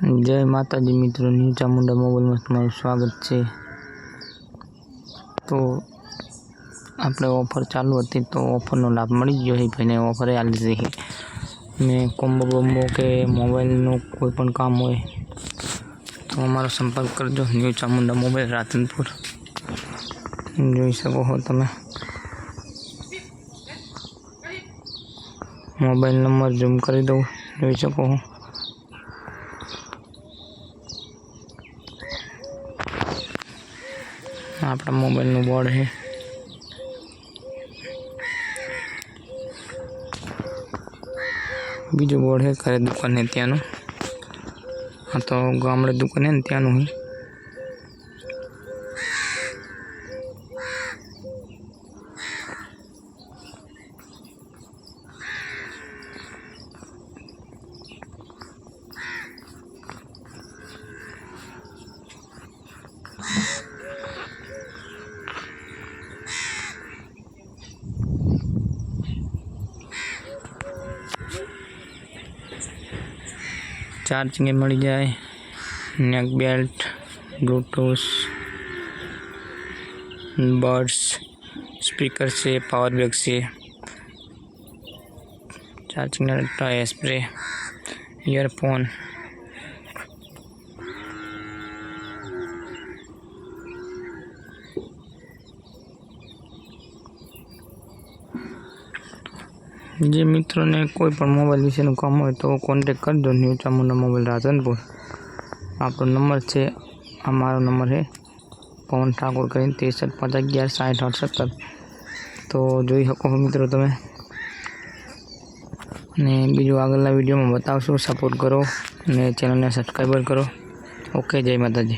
जय माताजी मित्रों, न्यू चामुंडा मोबाइल में तुम्हारू स्वागत है। तो આપણે ऑफर चालू थी तो ऑफरનો लाभ मળી गयो है। भाई ने ऑफर आ लीधी है। मैं कोम्बो बोम्बो के मोबाइलનું કોઈ પણ કામ હોય તો અમારો સંપર્ક કરજો। ન્યू ચાमुंडा मोबाइल रातनपुर જોઈ શકો છો તમે। मोबाइल नंबर जूम कर दो, જોઈ શકો છો। अपना मोबाइल नु बोर्ड है। बीजो बोर्ड है घरे दुकान है त्यानु। हाँ तो गामड़े दुकान है त्यानु है। चार्जिंग मिल जाए, नेक बेल्ट, ब्लूटूथ, बड्स, स्पीकर से, पावर बैंक से, चार्जिंग स्प्रे, ईयरफोन, जे मित्रों ने कोईपण मोबाइल विषय काम हो तो कॉन्टेक्ट कर दो। New Chamunda mobile Radhanpur. आपको नंबर है, हमारा नंबर है पवन ठाकुर कहीं 63 50 11 60 68 तो જોઈ શકો છો મિત્રો તમે। ને બીજું આગળના વિડીયોમાં બતાવશું। સપોર્ટ કરો ને ચેનલને સબસ્ક્રાઈબર કરો। ઓકે, જય માતાજી।